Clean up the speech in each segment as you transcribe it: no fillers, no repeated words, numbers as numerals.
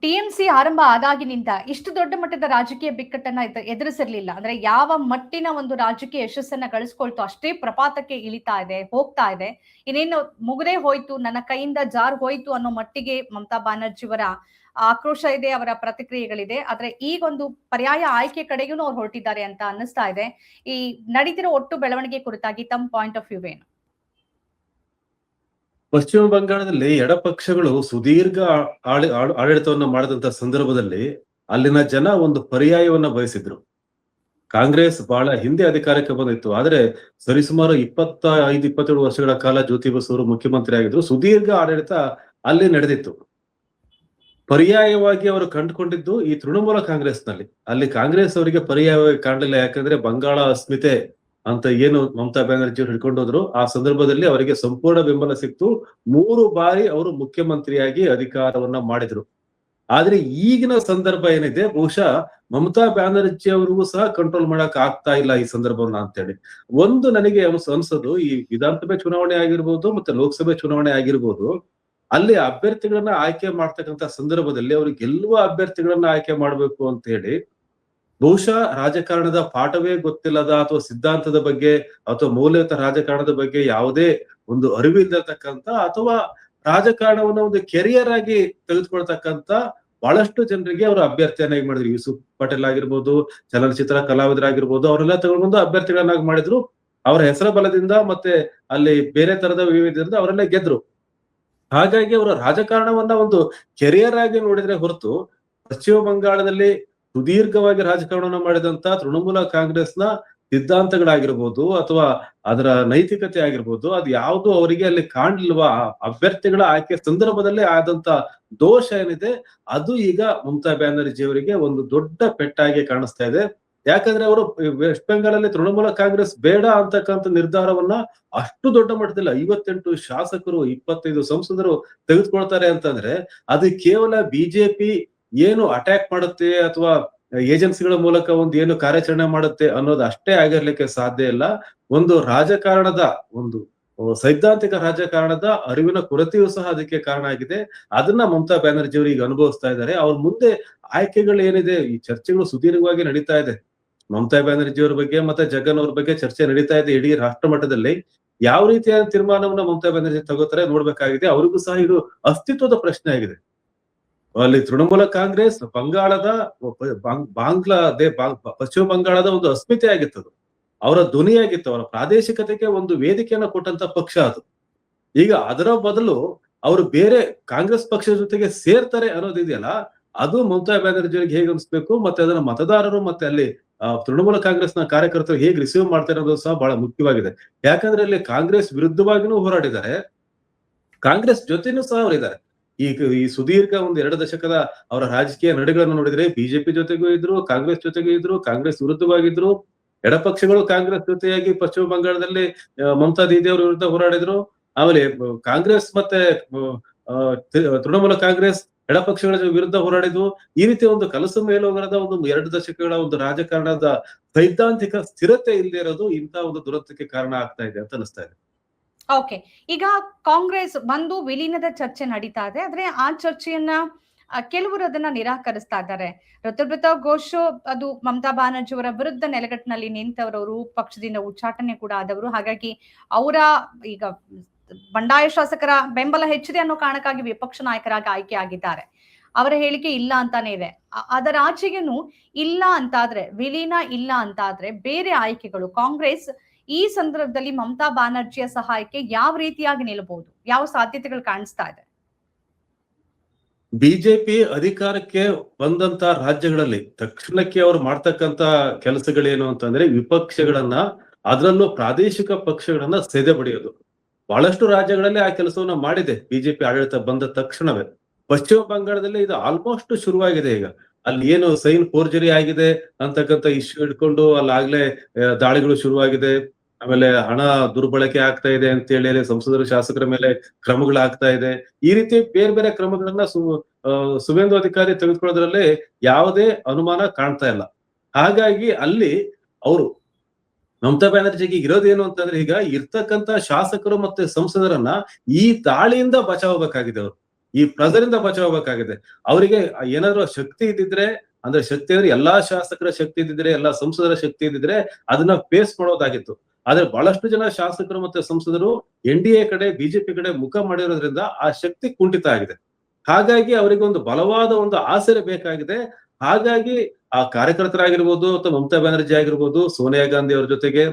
TMC ಆರಂಭ ಆದಾಗಿನಿಂದ ಇಷ್ಟು ದೊಡ್ಡ ಮಟ್ಟದ ರಾಜಕೀಯ ಬಿಕ್ಕಟ್ಟನ್ನ ಎದುರಿಸಿರ್ಲಿಲ್ಲ. ಅಂದ್ರೆ ಯಾವ ಮಟ್ಟಿನ ಒಂದು ರಾಜಕೀಯ ಯಶಸ್ಸನ್ನ ಗಳಿಸ್ಕೊಳ್ತು ಅಷ್ಟೇ ಪ್ರಪಾತಕ್ಕೆ ಹೋಗ್ತಾ ಇದೆ. ಇನ್ನೇನು ಮುಗದೇ ಹೋಯ್ತು, ನನ್ನ ಕೈಯಿಂದ ಜಾರ್ ಹೋಯ್ತು ಅನ್ನೋ ಮಟ್ಟಿಗೆ ಮಮತಾ ಬ್ಯಾನರ್ಜಿಯವರ ಆಕ್ರೋಶ ಇದೆ, ಅವರ ಪ್ರತಿಕ್ರಿಯೆಗಳಿದೆ. ಆದ್ರೆ ಈಗೊಂದು ಪರ್ಯಾಯ ಆಯ್ಕೆ ಕಡೆಗೂ ಅವ್ರು ಹೊರಟಿದ್ದಾರೆ ಅಂತ ಅನ್ನಿಸ್ತಾ ಇದೆ. ಈ ನಡೀತಿರೋ ಒಟ್ಟು ಬೆಳವಣಿಗೆ ಕುರಿತಾಗಿ ತಮ್ಮ ಪಾಯಿಂಟ್ ಆಫ್ ವ್ಯೂ ಏನು? ಪಶ್ಚಿಮ ಬಂಗಾಳದಲ್ಲಿ ಎಡಪಕ್ಷಗಳು ಸುದೀರ್ಘ ಆಡಳಿತವನ್ನ ಮಾಡಿದಂತ ಸಂದರ್ಭದಲ್ಲಿ ಅಲ್ಲಿನ ಜನ ಒಂದು ಪರ್ಯಾಯವನ್ನ ಬಯಸಿದ್ರು. ಕಾಂಗ್ರೆಸ್ ಬಹಳ ಹಿಂದೆ ಅಧಿಕಾರಕ್ಕೆ ಬಂದಿತ್ತು, ಆದ್ರೆ ಸರಿಸುಮಾರು 25-27 ವರ್ಷಗಳ ಕಾಲ ಜ್ಯೋತಿ ಬಸು ಅವರು ಮುಖ್ಯಮಂತ್ರಿ ಆಗಿದ್ರು. ಸುದೀರ್ಘ ಆಡಳಿತ ಅಲ್ಲಿ ನಡೆದಿತ್ತು. ಪರ್ಯಾಯವಾಗಿ ಅವರು ಕಂಡುಕೊಂಡಿದ್ದು ಈ ತೃಣಮೂಲ ಕಾಂಗ್ರೆಸ್ ನಲ್ಲಿ. ಅಲ್ಲಿ ಕಾಂಗ್ರೆಸ್ ಅವರಿಗೆ ಪರ್ಯಾಯವಾಗಿ ಕಾಣಲಿಲ್ಲ, ಯಾಕಂದ್ರೆ ಬಂಗಾಳ ಅಸ್ಮಿತೆ ಅಂತ ಏನು ಮಮತಾ ಬ್ಯಾನರ್ಜಿ ಅವರು ಹಿಡ್ಕೊಂಡು ಹೋದ್ರು, ಆ ಸಂದರ್ಭದಲ್ಲಿ ಅವರಿಗೆ ಸಂಪೂರ್ಣ ಬೆಂಬಲ ಸಿಕ್ತು. 3 ಬಾರಿ ಅವರು ಮುಖ್ಯಮಂತ್ರಿಯಾಗಿ ಅಧಿಕಾರವನ್ನ ಮಾಡಿದ್ರು. ಆದ್ರೆ ಈಗಿನ ಸಂದರ್ಭ ಏನಿದೆ, ಬಹುಶಃ ಮಮತಾ ಬ್ಯಾನರ್ಜಿ ಅವರಿಗೂ ಸಹ ಕಂಟ್ರೋಲ್ ಮಾಡಕ್ ಆಗ್ತಾ ಇಲ್ಲ ಈ ಸಂದರ್ಭವನ್ನ ಅಂತೇಳಿ. ಒಂದು ನನಗೆ ಅನ್ಸೋದು, ಈ ವಿಧಾನಸಭೆ ಚುನಾವಣೆ ಆಗಿರ್ಬೋದು ಮತ್ತೆ ಲೋಕಸಭೆ ಚುನಾವಣೆ ಆಗಿರ್ಬೋದು, ಅಲ್ಲಿ ಅಭ್ಯರ್ಥಿಗಳನ್ನ ಆಯ್ಕೆ ಮಾಡ್ತಕ್ಕಂಥ ಸಂದರ್ಭದಲ್ಲಿ ಅವ್ರಿಗೆ ಗೆಲ್ಲುವ ಅಭ್ಯರ್ಥಿಗಳನ್ನ ಆಯ್ಕೆ ಮಾಡ್ಬೇಕು ಅಂತ ಹೇಳಿ ಬಹುಶಃ ರಾಜಕಾರಣದ ಪಾಠವೇ ಗೊತ್ತಿಲ್ಲದ ಅಥವಾ ಸಿದ್ಧಾಂತದ ಬಗ್ಗೆ ಅಥವಾ ಮೌಲ್ಯಯುತ ರಾಜಕಾರಣದ ಬಗ್ಗೆ ಯಾವುದೇ ಒಂದು ಅರಿವಿಲ್ಲತಕ್ಕಂಥ ಅಥವಾ ರಾಜಕಾರಣವನ್ನ ಒಂದು ಕೆರಿಯರ್ ಆಗಿ ತೆಗೆದುಕೊಳ್ತಕ್ಕಂಥ ಬಹಳಷ್ಟು ಜನರಿಗೆ ಅವರು ಅಭ್ಯರ್ಥಿಯನ್ನಾಗಿ ಮಾಡಿದ್ರು. ಯೂಸುಫ್ ಪಟೇಲ್ ಆಗಿರ್ಬೋದು, ಚಲನಚಿತ್ರ ಕಲಾವಿದರಾಗಿರ್ಬೋದು, ಅವರೆಲ್ಲ ತಗೊಂಡ್ಬಂದು ಅಭ್ಯರ್ಥಿಗಳನ್ನಾಗಿ ಮಾಡಿದ್ರು. ಅವರ ಹೆಸರ ಬಲದಿಂದ ಮತ್ತೆ ಅಲ್ಲಿ ಬೇರೆ ತರದ ವಿವಿಧದಿಂದ ಅವರೆಲ್ಲ ಗೆದ್ರು. ಹಾಗಾಗಿ ಅವರ ರಾಜಕಾರಣವನ್ನ ಒಂದು ಕೆರಿಯರ್ ಆಗಿ ನೋಡಿದ್ರೆ ಹೊರತು, ಪಶ್ಚಿಮ ಬಂಗಾಳದಲ್ಲಿ ಸುದೀರ್ಘವಾಗಿ ರಾಜಕಾರಣವನ್ನ ಮಾಡಿದಂತ ತೃಣಮೂಲ ಕಾಂಗ್ರೆಸ್ನ ಸಿದ್ಧಾಂತಗಳಾಗಿರ್ಬೋದು ಅಥವಾ ಅದರ ನೈತಿಕತೆ ಆಗಿರ್ಬೋದು, ಅದು ಯಾವುದು ಅವರಿಗೆ ಅಲ್ಲಿ ಕಾಣ್ಲಿಲ್ವಾ. ಅಭ್ಯರ್ಥಿಗಳ ಆಯ್ಕೆ ಸಂದರ್ಭದಲ್ಲೇ ಆದಂತ ದೋಷ ಏನಿದೆ, ಅದು ಈಗ ಮಮತಾ ಬ್ಯಾನರ್ಜಿ ಅವರಿಗೆ ಒಂದು ದೊಡ್ಡ ಪೆಟ್ಟಾಗಿ ಕಾಣಿಸ್ತಾ ಇದೆ. ಯಾಕಂದ್ರೆ ಅವರು ವೆಸ್ಟ್ ಬೆಂಗಾಲಲ್ಲಿ ತೃಣಮೂಲ ಕಾಂಗ್ರೆಸ್ ಬೇಡ ಅಂತಕ್ಕಂಥ ನಿರ್ಧಾರವನ್ನ ಅಷ್ಟು ದೊಡ್ಡ ಮಟ್ಟದಲ್ಲಿ 58 ಶಾಸಕರು 25 ಸಂಸದರು ತೆಗೆದುಕೊಳ್ತಾರೆ ಅಂತಂದ್ರೆ, ಅದು ಕೇವಲ ಬಿಜೆಪಿ ಏನು ಅಟ್ಯಾಕ್ ಮಾಡುತ್ತೆ ಅಥವಾ ಏಜೆನ್ಸಿಗಳ ಮೂಲಕ ಒಂದು ಏನು ಕಾರ್ಯಾಚರಣೆ ಮಾಡುತ್ತೆ ಅನ್ನೋದು ಅಷ್ಟೇ ಆಗಿರ್ಲಿಕ್ಕೆ ಸಾಧ್ಯ ಇಲ್ಲ. ಒಂದು ರಾಜಕಾರಣದ ಒಂದು ಸೈದ್ಧಾಂತಿಕ ರಾಜಕಾರಣದ ಅರಿವಿನ ಕೊರತೆಯೂ ಸಹ ಅದಕ್ಕೆ ಕಾರಣ ಆಗಿದೆ. ಅದನ್ನ ಮಮತಾ ಬ್ಯಾನರ್ಜಿ ಅವರು ಈಗ ಅನುಭವಿಸ್ತಾ ಇದ್ದಾರೆ. ಅವ್ರ ಮುಂದೆ ಆಯ್ಕೆಗಳು ಏನಿದೆ, ಈ ಚರ್ಚೆಗಳು ಸುದೀರ್ಘವಾಗಿ ನಡೀತಾ ಇದೆ. ಮಮತಾ ಬ್ಯಾನರ್ಜಿ ಅವ್ರ ಬಗ್ಗೆ ಮತ್ತೆ ಜಗನ್ ಅವ್ರ ಬಗ್ಗೆ ಚರ್ಚೆ ನಡೀತಾ ಇದೆ ಇಡೀ ರಾಷ್ಟ್ರ ಮಟ್ಟದಲ್ಲಿ. ಯಾವ ರೀತಿಯ ತೀರ್ಮಾನವನ್ನ ಮಮತಾ ಬ್ಯಾನರ್ಜಿ ತಗೋತಾರೆ ನೋಡ್ಬೇಕಾಗಿದೆ. ಅವರಿಗೂ ಸಹ ಇದು ಅಸ್ತಿತ್ವದ ಪ್ರಶ್ನೆ ಆಗಿದೆ. ಅಲ್ಲಿ ತೃಣಮೂಲ ಕಾಂಗ್ರೆಸ್ ಬಂಗಾಳದ ಪಶ್ಚಿಮ ಬಂಗಾಳದ ಒಂದು ಅಸ್ಮಿತೆ ಆಗಿತ್ತು, ಅವರ ಧ್ವನಿಯಾಗಿತ್ತು, ಅವರ ಪ್ರಾದೇಶಿಕತೆಗೆ ಒಂದು ವೇದಿಕೆಯನ್ನ ಕೊಟ್ಟಂತ ಪಕ್ಷ ಅದು. ಈಗ ಅದರ ಬದಲು ಅವರು ಬೇರೆ ಕಾಂಗ್ರೆಸ್ ಪಕ್ಷದ ಜೊತೆಗೆ ಸೇರ್ತಾರೆ ಅನ್ನೋದಿದೆಯಲ್ಲ, ಅದು ಮಮತಾ ಬ್ಯಾನರ್ಜಿ ಅವರಿಗೆ ಹೇಗೆ ಅನ್ಸ್ಬೇಕು, ಮತ್ತೆ ಅದನ್ನ ಮತದಾರರು ಮತ್ತೆ ಅಲ್ಲಿ ತೃಣಮೂಲ ಕಾಂಗ್ರೆಸ್ನ ಕಾರ್ಯಕರ್ತರು ಹೇಗೆ ರಿಸೀವ್ ಮಾಡ್ತಾರೆ ಅನ್ನೋದು ಸಹ ಬಹಳ ಮುಖ್ಯವಾಗಿದೆ. ಯಾಕಂದ್ರೆ ಅಲ್ಲಿ ಕಾಂಗ್ರೆಸ್ ವಿರುದ್ಧವಾಗಿನೂ ಹೋರಾಡಿದ್ದಾರೆ, ಕಾಂಗ್ರೆಸ್ ಜೊತೆನೂ ಸಹ ಅವರಿದ್ದಾರೆ. ಈಗ ಈ ಸುದೀರ್ಘ ಒಂದು 2 ದಶಕದ ಅವರ ರಾಜಕೀಯ ನಡೆಗಳನ್ನು ನೋಡಿದ್ರೆ ಬಿಜೆಪಿ ಜೊತೆಗೂ ಇದ್ರು, ಕಾಂಗ್ರೆಸ್ ಜೊತೆಗೂ ಇದ್ರು, ಕಾಂಗ್ರೆಸ್ ವಿರುದ್ಧವಾಗಿದ್ರು. ಎಡಪಕ್ಷಗಳು ಕಾಂಗ್ರೆಸ್ ಜೊತೆಯಾಗಿ ಪಶ್ಚಿಮ ಬಂಗಾಳದಲ್ಲಿ ಮಮತಾ ದೀದಿ ಅವರ ವಿರುದ್ಧ ಹೋರಾಡಿದ್ರು. ಆಮೇಲೆ ಕಾಂಗ್ರೆಸ್ ಮತ್ತೆ ತೃಣಮೂಲ ಕಾಂಗ್ರೆಸ್ ಎಡಪಕ್ಷಗಳ ವಿರುದ್ಧ ಹೋರಾಡಿದ್ವು. ಈ ರೀತಿ ಒಂದು ಕಲಸು ಮೇಲೋಗರದ ಒಂದು 2 ದಶಕಗಳ ಒಂದು ರಾಜಕಾರಣದ ಸೈದ್ಧಾಂತಿಕ ಸ್ಥಿರತೆ ಇಲ್ಲದೆ ಇರೋದು ಇಂಥ ಒಂದು ದುರಂತಕ್ಕೆ ಕಾರಣ ಆಗ್ತಾ ಇದೆ ಅಂತ ಅನಿಸ್ತಾ ಇದೆ. ಓಕೆ, ಈಗ ಕಾಂಗ್ರೆಸ್ ಬಂದು ವಿಲೀನದ ಚರ್ಚೆ ನಡೀತಾ ಇದೆ. ಆದ್ರೆ ಆ ಚರ್ಚೆಯನ್ನ ಕೆಲವರು ಅದನ್ನ ನಿರಾಕರಿಸ್ತಾ ಇದ್ದಾರೆ. ಋತುಬ್ರತ ಘೋಷ್ ಅದು ಮಮತಾ ಬ್ಯಾನರ್ಜಿ ಅವರ ವಿರುದ್ಧ ನೆಲೆಗಟ್ಟಿನಲ್ಲಿ ನಿಂತವರು, ಪಕ್ಷದಿಂದ ಉಚ್ಚಾಟನೆ ಕೂಡ ಆದವರು. ಹಾಗಾಗಿ ಅವರ ಈಗ ಬಂಡಾಯ ಶಾಸಕರ ಬೆಂಬಲ ಹೆಚ್ಚಿದೆ ಅನ್ನೋ ಕಾರಣಕ್ಕಾಗಿ ವಿಪಕ್ಷ ನಾಯಕರಾಗಿ ಆಯ್ಕೆ ಆಗಿದ್ದಾರೆ. ಅವರ ಹೇಳಿಕೆ ಇಲ್ಲ ಅಂತಾನೆ ಇದೆ. ಅದರ ಆಚೆಗೇನು ಇಲ್ಲ ಅಂತಾದ್ರೆ, ವಿಲೀನ ಇಲ್ಲ ಅಂತಾದ್ರೆ ಬೇರೆ ಆಯ್ಕೆಗಳು ಕಾಂಗ್ರೆಸ್ ಈ ಸಂದರ್ಭದಲ್ಲಿ ಮಮತಾ ಬ್ಯಾನರ್ಜಿಯ ಸಹಾಯಕ್ಕೆ ಯಾವ ರೀತಿಯಾಗಿ ನಿಲ್ಲಬಹುದು, ಯಾವ ಸಾಧ್ಯತೆಗಳು ಕಾಣಿಸ್ತಾ ಇದೆ? ಬಿಜೆಪಿ ಅಧಿಕಾರಕ್ಕೆ ಬಂದಂತ ರಾಜ್ಯಗಳಲ್ಲಿ ತಕ್ಷಣಕ್ಕೆ ಅವರು ಮಾಡ್ತಕ್ಕಂತ ಕೆಲಸಗಳೇನು ಅಂತಂದ್ರೆ, ವಿಪಕ್ಷಗಳನ್ನ ಅದರಲ್ಲೂ ಪ್ರಾದೇಶಿಕ ಪಕ್ಷಗಳನ್ನ ಸೆದೆ ಬಡಿಯೋದು. ಬಹಳಷ್ಟು ರಾಜ್ಯಗಳಲ್ಲಿ ಆ ಕೆಲಸವನ್ನ ಮಾಡಿದೆ ಬಿಜೆಪಿ ಆಡಳಿತ ಬಂದ ತಕ್ಷಣವೇ. ಪಶ್ಚಿಮ ಬಂಗಾಳದಲ್ಲಿ ಇದು ಆಲ್ಮೋಸ್ಟ್ ಶುರುವಾಗಿದೆ. ಈಗ ಅಲ್ಲಿ ಏನು ಸೈನ್ ಫೋರ್ಜರಿ ಆಗಿದೆ ಅಂತಕ್ಕಂಥ ಇಶ್ಯೂ ಇಟ್ಕೊಂಡು ಅಲ್ಲಾಗ್ಲೇ ದಾಳಿಗಳು ಶುರುವಾಗಿದೆ. ಆಮೇಲೆ ಹಣ ದುರ್ಬಳಕೆ ಆಗ್ತಾ ಇದೆ ಅಂತ ಹೇಳಿ ಸಂಸದರು ಶಾಸಕರ ಮೇಲೆ ಕ್ರಮಗಳಾಗ್ತಾ ಇದೆ. ಈ ರೀತಿ ಬೇರೆ ಬೇರೆ ಕ್ರಮಗಳನ್ನ ಸುವೇಂದು ಅಧಿಕಾರಿ ತೆಗೆದುಕೊಳ್ಳೋದ್ರಲ್ಲಿ ಯಾವುದೇ ಅನುಮಾನ ಕಾಣ್ತಾ ಇಲ್ಲ. ಹಾಗಾಗಿ ಅಲ್ಲಿ ಅವರು ಮಮತಾ ಬ್ಯಾನರ್ಜಿಗೆ ಇರೋದೇನು ಅಂತಂದ್ರೆ, ಈಗ ಇರ್ತಕ್ಕಂತ ಶಾಸಕರು ಮತ್ತೆ ಸಂಸದರನ್ನ ಈ ದಾಳಿಯಿಂದ ಬಚಾವಬೇಕಾಗಿದೆ ಅವರು. ಈ ಪ್ರೆಸರಿಂದ ಬಚಾವಬೇಕಾಗಿದೆ. ಅವರಿಗೆ ಏನಾದ್ರು ಶಕ್ತಿ ಇದ್ದಿದ್ರೆ, ಅಂದ್ರೆ ಶಕ್ತಿ ಅಂದ್ರೆ ಎಲ್ಲಾ ಶಾಸಕರ ಶಕ್ತಿ ಇದ್ದಿದ್ರೆ, ಎಲ್ಲಾ ಸಂಸದರ ಶಕ್ತಿ ಇದ್ದಿದ್ರೆ ಅದನ್ನ ಫೇಸ್ ಮಾಡೋದಾಗಿತ್ತು. ಆದ್ರೆ ಬಹಳಷ್ಟು ಜನ ಶಾಸಕರು ಮತ್ತೆ ಸಂಸದರು NDA ಕಡೆ, ಬಿಜೆಪಿ ಕಡೆ ಮುಖ ಮಾಡಿರೋದ್ರಿಂದ ಆ ಶಕ್ತಿ ಕುಂಠಿತ ಆಗಿದೆ. ಹಾಗಾಗಿ ಅವರಿಗೆ ಒಂದು ಬಲವಾದ ಒಂದು ಆಸರೆ ಬೇಕಾಗಿದೆ. ಹಾಗಾಗಿ ಆ ಕಾರ್ಯಕರ್ತರಾಗಿರ್ಬೋದು ಅಥವಾ ಮಮತಾ ಬ್ಯಾನರ್ಜಿ ಆಗಿರ್ಬೋದು, ಸೋನಿಯಾ ಗಾಂಧಿ ಅವ್ರ ಜೊತೆಗೆ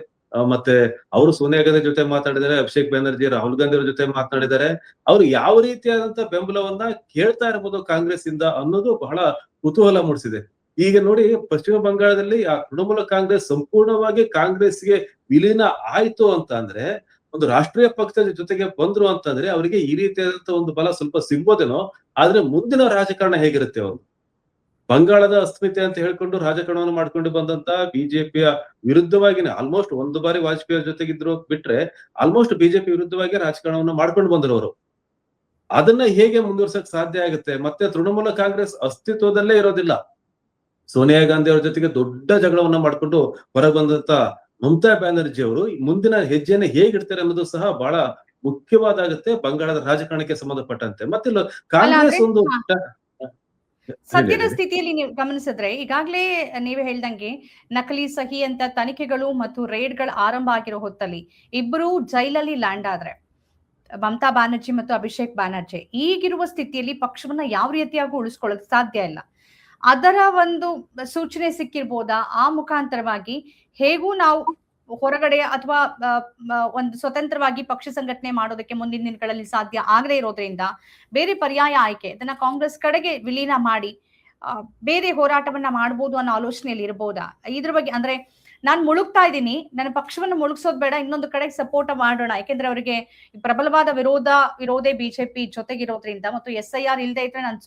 ಮತ್ತೆ ಅವರು ಸೋನಿಯಾ ಗಾಂಧಿ ಜೊತೆ ಮಾತಾಡಿದ್ದಾರೆ, ಅಭಿಷೇಕ್ ಬ್ಯಾನರ್ಜಿ ರಾಹುಲ್ ಗಾಂಧಿ ಅವ್ರ ಜೊತೆ ಮಾತನಾಡಿದ್ದಾರೆ. ಅವ್ರು ಯಾವ ರೀತಿಯಾದಂತ ಬೆಂಬಲವನ್ನ ಕೇಳ್ತಾ ಇರ್ಬೋದು ಕಾಂಗ್ರೆಸ್ ಇಂದ ಅನ್ನೋದು ಬಹಳ ಕುತೂಹಲ ಮೂಡಿಸಿದೆ. ಈಗ ನೋಡಿ, ಪಶ್ಚಿಮ ಬಂಗಾಳದಲ್ಲಿ ಆ ತೃಣಮೂಲ ಕಾಂಗ್ರೆಸ್ ಸಂಪೂರ್ಣವಾಗಿ ಕಾಂಗ್ರೆಸ್ಗೆ ವಿಲೀನ ಆಯ್ತು ಅಂತ ಅಂದ್ರೆ, ಒಂದು ರಾಷ್ಟ್ರೀಯ ಪಕ್ಷದ ಜೊತೆಗೆ ಬಂದ್ರು ಅಂತಂದ್ರೆ ಅವರಿಗೆ ಈ ರೀತಿಯಾದಂತ ಒಂದು ಬಲ ಸ್ವಲ್ಪ ಸಿಗ್ಬೋದೇನೋ. ಆದ್ರೆ ಮುಂದಿನ ರಾಜಕಾರಣ ಹೇಗಿರುತ್ತೆ ಅವರು? ಬಂಗಾಳದ ಅಸ್ಮಿತೆ ಅಂತ ಹೇಳ್ಕೊಂಡು ರಾಜಕಾರಣವನ್ನು ಮಾಡ್ಕೊಂಡು ಬಂದಂತ ಬಿಜೆಪಿಯ ವಿರುದ್ಧವಾಗಿನೇ ಆಲ್ಮೋಸ್ಟ್ ಒಂದು ಬಾರಿ ವಾಜಪೇಯಿ ಅವ್ರ ಜೊತೆಗಿದ್ರು ಬಿಟ್ರೆ, ಆಲ್ಮೋಸ್ಟ್ ಬಿಜೆಪಿ ವಿರುದ್ಧವಾಗಿ ರಾಜಕಾರಣವನ್ನು ಮಾಡ್ಕೊಂಡು ಬಂದ್ರು ಅವರು. ಅದನ್ನ ಹೇಗೆ ಮುಂದುವರ್ಸಕ್ ಸಾಧ್ಯ ಆಗುತ್ತೆ? ಮತ್ತೆ ತೃಣಮೂಲ ಕಾಂಗ್ರೆಸ್ ಅಸ್ತಿತ್ವದಲ್ಲೇ ಇರೋದಿಲ್ಲ. ಸೋನಿಯಾ ಗಾಂಧಿ ಅವ್ರ ಜೊತೆಗೆ ದೊಡ್ಡ ಜಗಳವನ್ನ ಮಾಡ್ಕೊಂಡು ಹೊರಬಂದಂತ ಮಮತಾ ಬ್ಯಾನರ್ಜಿ ಅವರು ಮುಂದಿನ ಹೆಜ್ಜೆನ ಹೇಗಿಡ್ತಾರೆ ಅನ್ನೋದು ಸಹ ಬಹಳ ಮುಖ್ಯವಾದಾಗುತ್ತೆ ಬಂಗಾಳದ ರಾಜಕಾರಣಕ್ಕೆ ಸಂಬಂಧಪಟ್ಟಂತೆ. ಮತ್ತೆ ಕಾಂಗ್ರೆಸ್ ಒಂದು ಸದ್ಯದ ಸ್ಥಿತಿಯಲ್ಲಿ ನೀವು ಗಮನಿಸಿದ್ರೆ, ಈಗಾಗಲೇ ನೀವು ಹೇಳ್ದಂಗೆ ನಕಲಿ ಸಹಿ ಅಂತ ತನಿಖೆಗಳು ಮತ್ತು ರೇಡ್ಗಳು ಆರಂಭ ಆಗಿರೋ ಹೊತ್ತಲ್ಲಿ ಇಬ್ಬರು ಜೈಲಲ್ಲಿ ಲ್ಯಾಂಡ್ ಆದ್ರೆ, ಮಮತಾ ಬ್ಯಾನರ್ಜಿ ಮತ್ತು ಅಭಿಷೇಕ್ ಬ್ಯಾನರ್ಜಿ, ಈಗಿರುವ ಸ್ಥಿತಿಯಲ್ಲಿ ಪಕ್ಷವನ್ನ ಯಾವ ರೀತಿಯಾಗಿ ಉಳಿಸ್ಕೊಳ್ಳಕ್ ಸಾಧ್ಯ ಇಲ್ಲ. ಅದರ ಒಂದು ಸೂಚನೆ ಸಿಕ್ಕಿರ್ಬೋದಾ? ಆ ಮುಖಾಂತರವಾಗಿ ಹೇಗೂ ನಾವು ಹೊರಗಡೆ ಅಥವಾ ಒಂದು ಸ್ವತಂತ್ರವಾಗಿ ಪಕ್ಷ ಸಂಘಟನೆ ಮಾಡೋದಕ್ಕೆ ಮುಂದಿನ ದಿನಗಳಲ್ಲಿ ಸಾಧ್ಯ ಆಗದೇ ಇರೋದ್ರಿಂದ ಬೇರೆ ಪರ್ಯಾಯ ಆಯ್ಕೆ, ಅದನ್ನ ಕಾಂಗ್ರೆಸ್ ಕಡೆಗೆ ವಿಲೀನ ಮಾಡಿ ಬೇರೆ ಹೋರಾಟವನ್ನ ಮಾಡ್ಬೋದು ಅನ್ನೋ ಆಲೋಚನೆಯಲ್ಲಿ ಇರ್ಬೋದಾ? ಇದ್ರ ಬಗ್ಗೆ ಅಂದ್ರೆ, ನಾನ್ ಮುಳುಗ್ತಾ ಇದ್ದೀನಿ, ನನ್ನ ಪಕ್ಷವನ್ನು ಮುಳುಗ್ಸೋದ್ ಬೇಡ, ಇನ್ನೊಂದು ಕಡೆಗೆ ಸಪೋರ್ಟ್ ಮಾಡೋಣ. ಯಾಕೆಂದ್ರೆ ಅವರಿಗೆ ಪ್ರಬಲವಾದ ವಿರೋಧೇ ಬಿಜೆಪಿ ಜೊತೆಗಿರೋದ್ರಿಂದ, ಮತ್ತು SIR ಇಲ್ಲದೆ ಇದ್ರೆ ನಾನು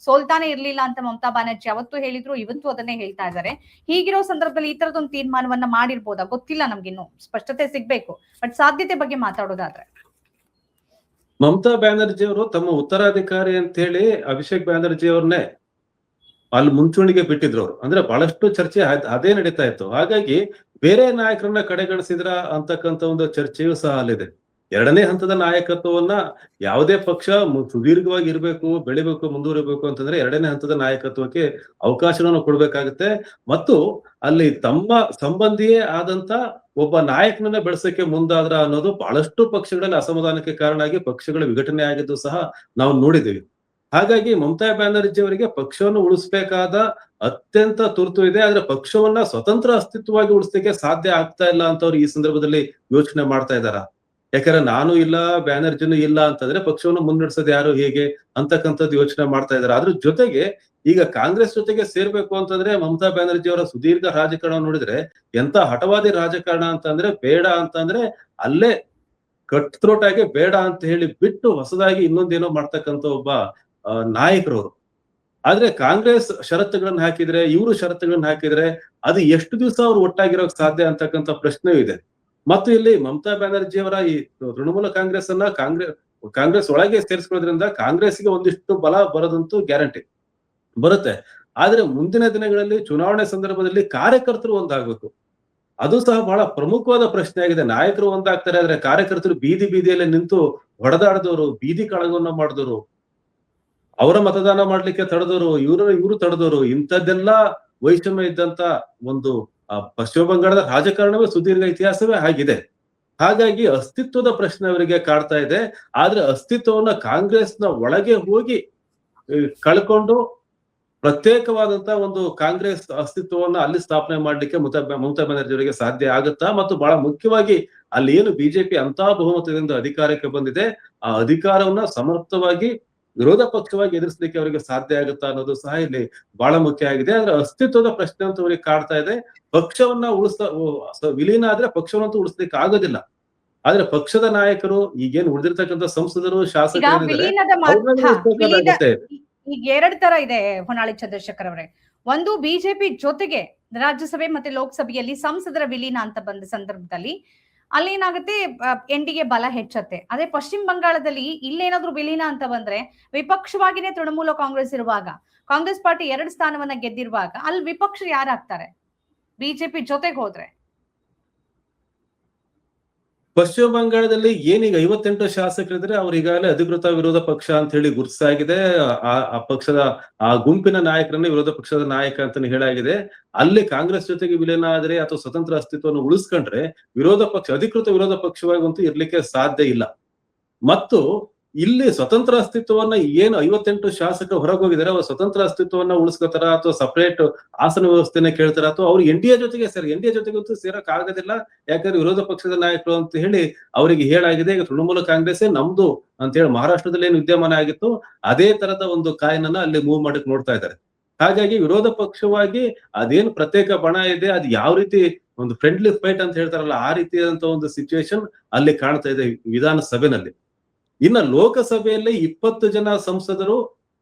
ಸೋಲ್ತಾನೆ ಇರ್ಲಿಲ್ಲ ಅಂತ ಮಮತಾ ಬ್ಯಾನರ್ಜಿ ಅವತ್ತು ಹೇಳಿದ್ರು, ಇವತ್ತು ಅದನ್ನೇ ಹೇಳ್ತಾ ಇದ್ದಾರೆ. ಹೀಗಿರೋ ಸಂದರ್ಭದಲ್ಲಿ ಈ ತರದೊಂದು ತೀರ್ಮಾನವನ್ನ ಮಾಡಿರ್ಬೋದಾ? ಗೊತ್ತಿಲ್ಲ, ನಮ್ಗಿನ್ನು ಸ್ಪಷ್ಟತೆ ಸಿಗ್ಬೇಕು. ಬಟ್ ಸಾಧ್ಯತೆ ಬಗ್ಗೆ ಮಾತಾಡೋದಾದ್ರೆ, ಮಮತಾ ಬ್ಯಾನರ್ಜಿ ಅವರು ತಮ್ಮ ಉತ್ತರಾಧಿಕಾರಿ ಅಂತ ಹೇಳಿ ಅಭಿಷೇಕ್ ಬ್ಯಾನರ್ಜಿ ಅವ್ರನ್ನೇ ಅಲ್ಲಿ ಮುಂಚೂಣಿಗೆ ಬಿಟ್ಟಿದ್ರು ಅವರು. ಅಂದ್ರೆ ಬಹಳಷ್ಟು ಚರ್ಚೆ ಅದೇ ನಡೀತಾ ಇತ್ತು. ಹಾಗಾಗಿ ಬೇರೆ ನಾಯಕರನ್ನ ಕಡೆಗಣಿಸಿದ್ರ ಅಂತಕ್ಕಂಥ ಒಂದು ಚರ್ಚೆಯೂ ಸಹ ಅಲ್ಲಿದೆ. ಎರಡನೇ ಹಂತದ ನಾಯಕತ್ವವನ್ನ ಯಾವುದೇ ಪಕ್ಷ ಸುದೀರ್ಘವಾಗಿ ಇರಬೇಕು, ಬೆಳಿಬೇಕು, ಮುಂದುವರಿಬೇಕು ಅಂತಂದ್ರೆ ಎರಡನೇ ಹಂತದ ನಾಯಕತ್ವಕ್ಕೆ ಅವಕಾಶವನ್ನು ಕೊಡ್ಬೇಕಾಗುತ್ತೆ. ಮತ್ತು ಅಲ್ಲಿ ತಮ್ಮ ಸಂಬಂಧಿಯೇ ಆದಂತ ಒಬ್ಬ ನಾಯಕನನ್ನ ಬೆಳೆಸಕ್ಕೆ ಮುಂದಾದ್ರ ಅನ್ನೋದು ಬಹಳಷ್ಟು ಪಕ್ಷಗಳಲ್ಲಿ ಅಸಮಾಧಾನಕ್ಕೆ ಕಾರಣ ಆಗಿ ಪಕ್ಷಗಳ ವಿಘಟನೆ ಆಗಿದ್ದು ಸಹ ನಾವು ನೋಡಿದ್ದೀವಿ. ಹಾಗಾಗಿ ಮಮತಾ ಬ್ಯಾನರ್ಜಿ ಅವರಿಗೆ ಪಕ್ಷವನ್ನು ಉಳಿಸ್ಬೇಕಾದ ಅತ್ಯಂತ ತುರ್ತು ಇದೆ. ಆದ್ರೆ ಪಕ್ಷವನ್ನ ಸ್ವತಂತ್ರ ಅಸ್ತಿತ್ವವಾಗಿ ಉಳಿಸ್ಲಿಕ್ಕೆ ಸಾಧ್ಯ ಆಗ್ತಾ ಇಲ್ಲ ಅಂತ ಅವ್ರು ಈ ಸಂದರ್ಭದಲ್ಲಿ ಯೋಚನೆ ಮಾಡ್ತಾ ಇದ್ದಾರ. ಯಾಕಂದ್ರೆ ನಾನು ಇಲ್ಲ, ಬ್ಯಾನರ್ಜಿನೂ ಇಲ್ಲ ಅಂತಂದ್ರೆ ಪಕ್ಷವನ್ನು ಮುನ್ನಡೆಸೋದು ಯಾರು, ಹೇಗೆ ಅಂತಕ್ಕಂಥದ್ದು ಯೋಚನೆ ಮಾಡ್ತಾ ಇದ್ದಾರೆ. ಅದ್ರ ಜೊತೆಗೆ ಈಗ ಕಾಂಗ್ರೆಸ್ ಜೊತೆಗೆ ಸೇರ್ಬೇಕು ಅಂತಂದ್ರೆ ಮಮತಾ ಬ್ಯಾನರ್ಜಿ ಅವರ ಸುದೀರ್ಘ ರಾಜಕಾರಣ ನೋಡಿದ್ರೆ ಎಂತ ಹಠವಾದಿ ರಾಜಕಾರಣ ಅಂತಂದ್ರೆ, ಬೇಡ ಅಂತಂದ್ರೆ ಅಲ್ಲೇ ಕಟ್ ಥ್ರೋಟ್ ಆಗಿ ಬೇಡ ಅಂತ ಹೇಳಿ ಬಿಟ್ಟು ಹೊಸದಾಗಿ ಇನ್ನೊಂದೇನೋ ಮಾಡ್ತಕ್ಕಂಥ ಒಬ್ಬ ನಾಯಕರವರು. ಆದ್ರೆ ಕಾಂಗ್ರೆಸ್ ಷರತ್ತುಗಳನ್ನ ಹಾಕಿದ್ರೆ, ಇವರು ಷರತ್ತುಗಳನ್ನ ಹಾಕಿದ್ರೆ ಅದು ಎಷ್ಟು ದಿವಸ ಅವ್ರು ಒಟ್ಟಾಗಿರೋಕ್ ಸಾಧ್ಯ ಅಂತಕ್ಕಂಥ ಪ್ರಶ್ನೆ ಇದೆ. ಮತ್ತು ಇಲ್ಲಿ ಮಮತಾ ಬ್ಯಾನರ್ಜಿ ಅವರ ಈ ತೃಣಮೂಲ ಕಾಂಗ್ರೆಸ್ ಅನ್ನ ಕಾಂಗ್ರೆಸ್ ಒಳಗೆ ಸೇರಿಸ್ಕೊಳ್ಳೋದ್ರಿಂದ ಕಾಂಗ್ರೆಸ್ಗೆ ಒಂದಿಷ್ಟು ಬಲ ಬರೋದಂತೂ ಗ್ಯಾರಂಟಿ ಬರುತ್ತೆ. ಆದ್ರೆ ಮುಂದಿನ ದಿನಗಳಲ್ಲಿ ಚುನಾವಣೆ ಸಂದರ್ಭದಲ್ಲಿ ಕಾರ್ಯಕರ್ತರು ಒಂದಾಗಬೇಕು. ಅದು ಸಹ ಬಹಳ ಪ್ರಮುಖವಾದ ಪ್ರಶ್ನೆ ಆಗಿದೆ. ನಾಯಕರು ಒಂದಾಗ್ತಾರೆ, ಆದ್ರೆ ಕಾರ್ಯಕರ್ತರು ಬೀದಿಯಲ್ಲಿ ನಿಂತು ಹೊಡೆದಾಡಿದವರು, ಬೀದಿ ಕಾಳಗವನ್ನ ಮಾಡಿದವರು, ಅವರ ಮತದಾನ ಮಾಡ್ಲಿಕ್ಕೆ ತಡೆದವರು, ಇವರು ತಡೆದವರು, ಇಂಥದ್ದೆಲ್ಲ ವೈಷಮ್ಯ ಇದ್ದಂತ ಒಂದು ಪಶ್ಚಿಮ ಬಂಗಾಳದ ರಾಜಕಾರಣವೇ ಸುದೀರ್ಘ ಇತಿಹಾಸವೇ ಆಗಿದೆ. ಹಾಗಾಗಿ ಅಸ್ತಿತ್ವದ ಪ್ರಶ್ನೆ ಅವರಿಗೆ ಕಾಡ್ತಾ ಇದೆ. ಆದ್ರೆ ಅಸ್ತಿತ್ವವನ್ನ ಕಾಂಗ್ರೆಸ್ನ ಒಳಗೆ ಹೋಗಿ ಕಳ್ಕೊಂಡು ಪ್ರತ್ಯೇಕವಾದಂತ ಒಂದು ಕಾಂಗ್ರೆಸ್ ಅಸ್ತಿತ್ವವನ್ನ ಅಲ್ಲಿ ಸ್ಥಾಪನೆ ಮಾಡ್ಲಿಕ್ಕೆ ಮಮತಾ ಬ್ಯಾನರ್ಜಿ ಅವರಿಗೆ ಸಾಧ್ಯ ಆಗುತ್ತಾ? ಮತ್ತು ಬಹಳ ಮುಖ್ಯವಾಗಿ ಅಲ್ಲಿ ಏನು ಬಿಜೆಪಿ ಅಂತ ಬಹುಮತದಿಂದ ಅಧಿಕಾರಕ್ಕೆ ಬಂದಿದೆ, ಆ ಅಧಿಕಾರವನ್ನ ಸಮರ್ಥವಾಗಿ ವಿರೋಧ ಪಕ್ಷವಾಗಿ ಎದುರಿಸಲಿಕ್ಕೆ ಅವರಿಗೆ ಸಾಧ್ಯ ಆಗುತ್ತಾ ಅನ್ನೋದು ಸಹ ಇಲ್ಲಿ ಬಹಳ ಮುಖ್ಯ ಆಗಿದೆ. ಆದ್ರೆ ಅಸ್ತಿತ್ವದ ಪ್ರಶ್ನೆ ಅಂತ ಅವರಿಗೆ ಕಾಡ್ತಾ ಇದೆ. ಪಕ್ಷವನ್ನ ವಿಲೀನ ಆದ್ರೆ ಪಕ್ಷವನ್ನಂತೂ ಉಳಿಸ್ಲಿಕ್ಕೆ ಆಗೋದಿಲ್ಲ. ಆದ್ರೆ ಪಕ್ಷದ ನಾಯಕರು, ಈಗೇನು ಉಳಿದಿರ್ತಕ್ಕಂಥ ಸಂಸದರು, ಶಾಸಕರು ಈಗ ಎರಡ್ ತರ ಇದೆ ಹೊನ್ನಾಳಿ ಚಂದ್ರಶೇಖರ್ ಅವರೇ. ಒಂದು, ಬಿಜೆಪಿ ಜೊತೆಗೆ ರಾಜ್ಯಸಭೆ ಮತ್ತೆ ಲೋಕಸಭೆಯಲ್ಲಿ ಸಂಸದರ ವಿಲೀನ ಅಂತ ಬಂದ ಸಂದರ್ಭದಲ್ಲಿ ಅಲ್ಲಿ ಏನಾಗುತ್ತೆ, NDA ಬಲ ಹೆಚ್ಚತ್ತೆ. ಅದೇ ಪಶ್ಚಿಮ ಬಂಗಾಳದಲ್ಲಿ ಇಲ್ಲೇನಾದ್ರೂ ವಿಲೀನ ಅಂತ ಬಂದ್ರೆ, ವಿಪಕ್ಷವಾಗಿನೇ ತೃಣಮೂಲ ಕಾಂಗ್ರೆಸ್ ಇರುವಾಗ, ಕಾಂಗ್ರೆಸ್ ಪಾರ್ಟಿ 2 ಸ್ಥಾನವನ್ನ ಗೆದ್ದಿರುವಾಗ ಅಲ್ಲಿ ವಿಪಕ್ಷ ಯಾರಾಗ್ತಾರೆ ಬಿಜೆಪಿ ಜೊತೆಗೆ ಹೋದ್ರೆ? ಪಶ್ಚಿಮ ಬಂಗಾಳದಲ್ಲಿ ಏನೀಗ 58 ಶಾಸಕರಿದ್ರೆ ಅವ್ರು ಈಗಾಗಲೇ ಅಧಿಕೃತ ವಿರೋಧ ಪಕ್ಷ ಅಂತ ಹೇಳಿ ಗುರುತಿಸಾಗಿದೆ. ಆ ಪಕ್ಷದ ಆ ಗುಂಪಿನ ನಾಯಕರನ್ನೇ ವಿರೋಧ ಪಕ್ಷದ ನಾಯಕ ಅಂತಾನೆ ಹೇಳಾಗಿದೆ. ಅಲ್ಲಿ ಕಾಂಗ್ರೆಸ್ ಜೊತೆಗೆ ವಿಲೀನ ಆದ್ರೆ ಅಥವಾ ಸ್ವತಂತ್ರ ಅಸ್ತಿತ್ವವನ್ನು ಉಳಿಸ್ಕೊಂಡ್ರೆ ಅಧಿಕೃತ ವಿರೋಧ ಪಕ್ಷವಾಗಂತೂ ಇರ್ಲಿಕ್ಕೆ ಸಾಧ್ಯ ಇಲ್ಲ. ಮತ್ತು ಇಲ್ಲಿ ಸ್ವತಂತ್ರ ಅಸ್ತಿತ್ವವನ್ನ ಏನು 58 ಶಾಸಕರು ಹೊರಗೋಗಿದ್ದಾರೆ, ಅವ್ರ ಸ್ವತಂತ್ರ ಅಸ್ತಿತ್ವವನ್ನ ಉಳಿಸ್ಕೋತಾರ ಅಥವಾ ಸಪರೇಟ್ ಆಸನ ವ್ಯವಸ್ಥೆನ ಕೇಳ್ತಾರ ಅಥವಾ ಅವ್ರು ಎನ್ಡಿಎ ಜೊತೆಗಂತೂ ಸೇರಕ್ ಆಗೋದಿಲ್ಲ. ಯಾಕಂದ್ರೆ ವಿರೋಧ ಪಕ್ಷದ ನಾಯಕರು ಅಂತ ಹೇಳಿ ಅವರಿಗೆ ಹೇಳಾಗಿದೆ. ಈಗ ತೃಣಮೂಲ ಕಾಂಗ್ರೆಸ್ಸೇ ನಮ್ದು ಅಂತ ಹೇಳಿ ಮಹಾರಾಷ್ಟ್ರದಲ್ಲಿ ಏನು ವಿದ್ಯಮಾನ ಆಗಿತ್ತು ಅದೇ ತರದ ಒಂದು ಕಾಯಿನನ್ನ ಅಲ್ಲಿ ಮೂವ್ ಮಾಡಕ್ ನೋಡ್ತಾ ಇದ್ದಾರೆ. ಹಾಗಾಗಿ ವಿರೋಧ ಪಕ್ಷವಾಗಿ ಅದೇನು ಪ್ರತ್ಯೇಕ ಬಣ ಇದೆ, ಅದು ಯಾವ ರೀತಿ ಒಂದು ಫ್ರೆಂಡ್ಲಿ ಫೈಟ್ ಅಂತ ಹೇಳ್ತಾರಲ್ಲ ಆ ರೀತಿಯಾದಂತ ಒಂದು ಸಿಚುವೇಶನ್ ಅಲ್ಲಿ ಕಾಣ್ತಾ ಇದೆ ವಿಧಾನಸಭೆನಲ್ಲಿ. ಇನ್ನ ಲೋಕಸಭೆಯಲ್ಲಿ 20 ಜನ ಸಂಸದರು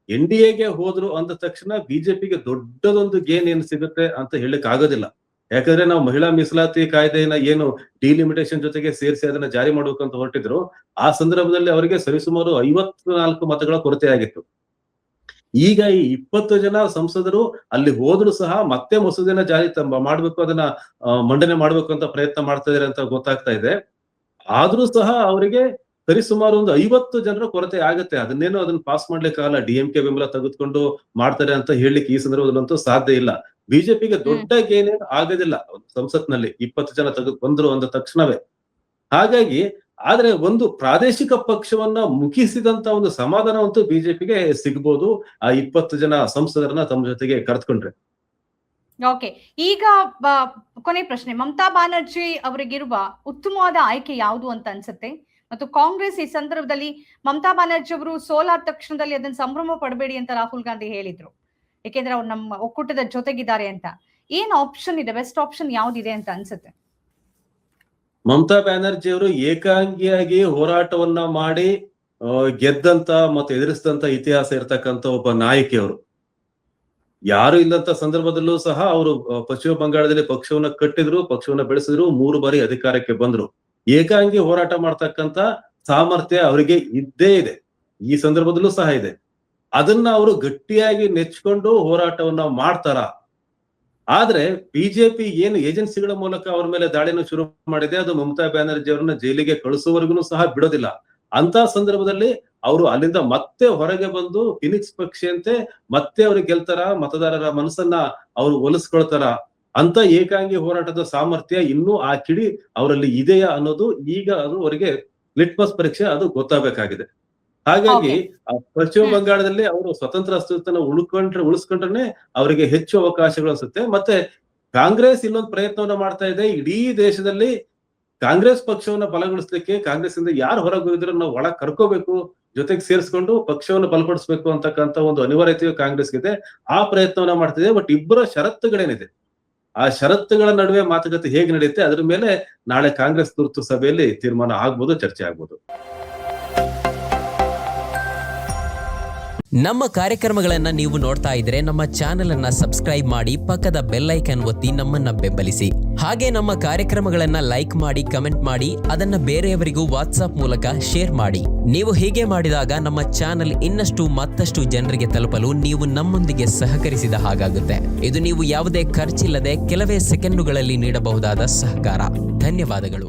ಎನ್ಡಿಎಗೆ ಹೋದ್ರು ಅಂದ ತಕ್ಷಣ ಬಿಜೆಪಿಗೆ ದೊಡ್ಡದೊಂದು ಗೇನ್ ಏನ್ ಸಿಗುತ್ತೆ ಅಂತ ಹೇಳಕ್ ಆಗೋದಿಲ್ಲ. ಯಾಕಂದ್ರೆ ನಾವು ಮಹಿಳಾ ಮೀಸಲಾತಿ ಕಾಯ್ದೆಯನ್ನ ಏನು ಡಿಲಿಮಿಟೇಷನ್ ಜೊತೆಗೆ ಸೇರಿಸಿ ಅದನ್ನ ಜಾರಿ ಮಾಡ್ಬೇಕಂತ ಹೊರಟಿದ್ರು, ಆ ಸಂದರ್ಭದಲ್ಲಿ ಅವರಿಗೆ ಸರಿಸುಮಾರು 54 ಮತಗಳ ಕೊರತೆ ಆಗಿತ್ತು. ಈಗ ಈ 20 ಜನ ಸಂಸದರು ಅಲ್ಲಿ ಹೋದ್ರು ಸಹ ಮತ್ತೆ ಮಸೂದೆನ ಜಾರಿ ಮಾಡ್ಬೇಕು, ಅದನ್ನ ಮಂಡನೆ ಮಾಡ್ಬೇಕು ಅಂತ ಪ್ರಯತ್ನ ಮಾಡ್ತಾ ಇದಾರೆ ಅಂತ ಗೊತ್ತಾಗ್ತಾ ಇದೆ. ಆದ್ರೂ ಸಹ ಅವರಿಗೆ ಸರಿಸುಮಾರು ಒಂದು 50 ಜನರ ಕೊರತೆ ಆಗತ್ತೆ. ಅದನ್ನ ಪಾಸ್ ಮಾಡ್ಲಿಕ್ಕಾಗಲ್ಲ. ಡಿಎಂಕೆ ಬೆಂಬಲ ತೆಗೆದುಕೊಂಡು ಮಾಡ್ತಾರೆ ಅಂತ ಹೇಳಲಿಕ್ಕೆ ಈ ಸಂದರ್ಭದಲ್ಲಂತೂ ಸಾಧ್ಯ ಇಲ್ಲ. ಬಿಜೆಪಿಗೆ ದೊಡ್ಡ ಗೇನೇನು ಆಗೋದಿಲ್ಲ ಸಂಸತ್ನಲ್ಲಿ 20 ಜನ ಬಂದ್ರು ಅಂದ ತಕ್ಷಣವೇ. ಹಾಗಾಗಿ ಆದ್ರೆ ಒಂದು ಪ್ರಾದೇಶಿಕ ಪಕ್ಷವನ್ನ ಮುಗಿಸಿದಂತ ಒಂದು ಸಮಾಧಾನವಂತೂ ಬಿಜೆಪಿಗೆ ಸಿಗ್ಬೋದು ಆ 20 ಜನ ಸಂಸದರನ್ನ ತಮ್ಮ ಜೊತೆಗೆ ಕರೆದುಕೊಂಡ್ರೆ. ಓಕೆ, ಈಗ ಕೊನೆ ಪ್ರಶ್ನೆ, ಮಮತಾ ಬ್ಯಾನರ್ಜಿ ಅವರಿಗಿರುವ ಉತ್ತಮವಾದ ಆಯ್ಕೆ ಯಾವುದು ಅಂತ ಅನ್ಸುತ್ತೆ? ಮತ್ತು ಕಾಂಗ್ರೆಸ್ ಈ ಸಂದರ್ಭದಲ್ಲಿ ಮಮತಾ ಬ್ಯಾನರ್ಜಿ ಅವರು ಸೋಲಾದ ತಕ್ಷಣದಲ್ಲಿ ಅದನ್ನ ಸಂಭ್ರಮ ಪಡಬೇಡಿ ಅಂತ ರಾಹುಲ್ ಗಾಂಧಿ ಹೇಳಿದ್ರು, ಯಾಕೆಂದ್ರೆ ಅವ್ರು ನಮ್ಮ ಒಕ್ಕೂಟದ ಜೊತೆಗಿದ್ದಾರೆ ಅಂತ. ಏನ್ ಆಪ್ಷನ್ ಇದೆ, ಬೆಸ್ಟ್ ಆಪ್ಷನ್ ಯಾವ್ದಿದೆ ಅಂತ ಅನ್ಸುತ್ತೆ? ಮಮತಾ ಬ್ಯಾನರ್ಜಿ ಅವರು ಏಕಾಂಗಿಯಾಗಿ ಹೋರಾಟವನ್ನ ಮಾಡಿ ಗೆದ್ದಂತ ಮತ್ತು ಎದುರಿಸಿದಂತ ಇತಿಹಾಸ ಇರ್ತಕ್ಕಂಥ ಒಬ್ಬ ನಾಯಕಿಯವರು. ಯಾರು ಇಲ್ಲಂತ ಸಂದರ್ಭದಲ್ಲೂ ಸಹ ಅವರು ಪಶ್ಚಿಮ ಬಂಗಾಳದಲ್ಲಿ ಪಕ್ಷವನ್ನ ಕಟ್ಟಿದ್ರು, ಪಕ್ಷವನ್ನ ಬೆಳೆಸಿದ್ರು, 3 ಬಾರಿ ಅಧಿಕಾರಕ್ಕೆ ಬಂದ್ರು. ಏಕಾಂಗಿ ಹೋರಾಟ ಮಾಡ್ತಕ್ಕಂತ ಸಾಮರ್ಥ್ಯ ಅವರಿಗೆ ಇದ್ದೇ ಇದೆ, ಈ ಸಂದರ್ಭದಲ್ಲೂ ಸಹ ಇದೆ. ಅದನ್ನ ಅವರು ಗಟ್ಟಿಯಾಗಿ ನೆಚ್ಕೊಂಡು ಹೋರಾಟವನ್ನ ಮಾಡ್ತಾರ. ಆದ್ರೆ ಬಿಜೆಪಿ ಏನು ಏಜೆನ್ಸಿಗಳ ಮೂಲಕ ಅವ್ರ ಮೇಲೆ ದಾಳಿನ ಶುರು ಮಾಡಿದೆ, ಅದು ಮಮತಾ ಬ್ಯಾನರ್ಜಿ ಅವರನ್ನ ಜೈಲಿಗೆ ಕಳಿಸುವವರೆಗೂ ಸಹ ಬಿಡೋದಿಲ್ಲ. ಅಂತ ಸಂದರ್ಭದಲ್ಲಿ ಅವರು ಅಲ್ಲಿಂದ ಮತ್ತೆ ಹೊರಗೆ ಬಂದು ಫಿನಿಕ್ಸ್ ಪಕ್ಷಿಯಂತೆ ಮತ್ತೆ ಅವ್ರಿಗೆ ಗೆಲ್ತಾರ, ಮತದಾರರ ಮನಸ್ಸನ್ನ ಅವರು ಒಲಿಸ್ಕೊಳ್ತಾರ ಅಂತ ಏಕಾಂಗಿ ಹೋರಾಟದ ಸಾಮರ್ಥ್ಯ ಇನ್ನೂ ಆ ಕಿಡಿ ಅವರಲ್ಲಿ ಇದೆಯಾ ಅನ್ನೋದು ಈಗ ಅದು ಅವರಿಗೆ ಲಿಟ್ಮಸ್ ಪರೀಕ್ಷೆ, ಅದು ಗೊತ್ತಾಗಬೇಕಾಗಿದೆ. ಹಾಗಾಗಿ ಪಶ್ಚಿಮ ಬಂಗಾಳದಲ್ಲಿ ಅವರು ಸ್ವತಂತ್ರ ಅಸ್ತಿತ್ವನ ಉಳಿಸ್ಕೊಂಡ್ರೆ ಅವರಿಗೆ ಹೆಚ್ಚು ಅವಕಾಶಗಳು ಅನ್ಸುತ್ತೆ. ಮತ್ತೆ ಕಾಂಗ್ರೆಸ್ ಇನ್ನೊಂದು ಪ್ರಯತ್ನವನ್ನ ಮಾಡ್ತಾ ಇದೆ, ಇಡೀ ದೇಶದಲ್ಲಿ ಕಾಂಗ್ರೆಸ್ ಪಕ್ಷವನ್ನ ಬಲಗೊಳಿಸ್ಲಿಕ್ಕೆ ಕಾಂಗ್ರೆಸ್ ಇಂದ ಯಾರು ಹೊರಗೋಗಿದ್ರು ನಾವು ಒಳಗ್ ಕರ್ಕೋಬೇಕು, ಜೊತೆಗೆ ಸೇರಿಸ್ಕೊಂಡು ಪಕ್ಷವನ್ನು ಬಲಪಡಿಸ್ಬೇಕು ಅಂತಕ್ಕಂಥ ಒಂದು ಅನಿವಾರ್ಯತೆಯು ಕಾಂಗ್ರೆಸ್ಗಿದೆ. ಆ ಪ್ರಯತ್ನವನ್ನ ಮಾಡ್ತಿದೆ. ಬಟ್ ಇಬ್ಬರ ಷರತ್ತುಗಳೇನಿದೆ, ಆ ಷರತ್ತುಗಳ ನಡುವೆ ಮಾತುಕತೆ ಹೇಗೆ ನಡೆಯುತ್ತೆ ಅದ್ರ ಮೇಲೆ ನಾಳೆ ಕಾಂಗ್ರೆಸ್ ತುರ್ತು ಸಭೆಯಲ್ಲಿ ತೀರ್ಮಾನ ಆಗ್ಬೋದು, ಚರ್ಚೆ ಆಗ್ಬೋದು. ನಮ್ಮ ಕಾರ್ಯಕ್ರಮಗಳನ್ನು ನೀವು ನೋಡ್ತಾ ಇದ್ರೆ ನಮ್ಮ ಚಾನೆಲ್ ಅನ್ನ ಸಬ್ಸ್ಕ್ರೈಬ್ ಮಾಡಿ, ಪಕ್ಕದ ಬೆಲ್ ಐಕಾನ್ ಒತ್ತಿ ನಮ್ಮನ್ನ ಬೆಂಬಲಿಸಿ. ಹಾಗೆ ನಮ್ಮ ಕಾರ್ಯಕ್ರಮಗಳನ್ನ ಲೈಕ್ ಮಾಡಿ, ಕಮೆಂಟ್ ಮಾಡಿ, ಅದನ್ನ ಬೇರೆಯವರಿಗೂ ವಾಟ್ಸ್ಆಪ್ ಮೂಲಕ ಶೇರ್ ಮಾಡಿ. ನೀವು ಹೀಗೆ ಮಾಡಿದಾಗ ನಮ್ಮ ಚಾನೆಲ್ ಇನ್ನಷ್ಟು ಮತ್ತಷ್ಟು ಜನರಿಗೆ ತಲುಪಲು ನೀವು ನಮ್ಮೊಂದಿಗೆ ಸಹಕರಿಸಿದ ಹಾಗಾಗುತ್ತೆ. ಇದು ನೀವು ಯಾವುದೇ ಖರ್ಚಿಲ್ಲದೆ ಕೆಲವೇ ಸೆಕೆಂಡುಗಳಲ್ಲಿ ನೀಡಬಹುದಾದ ಸಹಕಾರ. ಧನ್ಯವಾದಗಳು.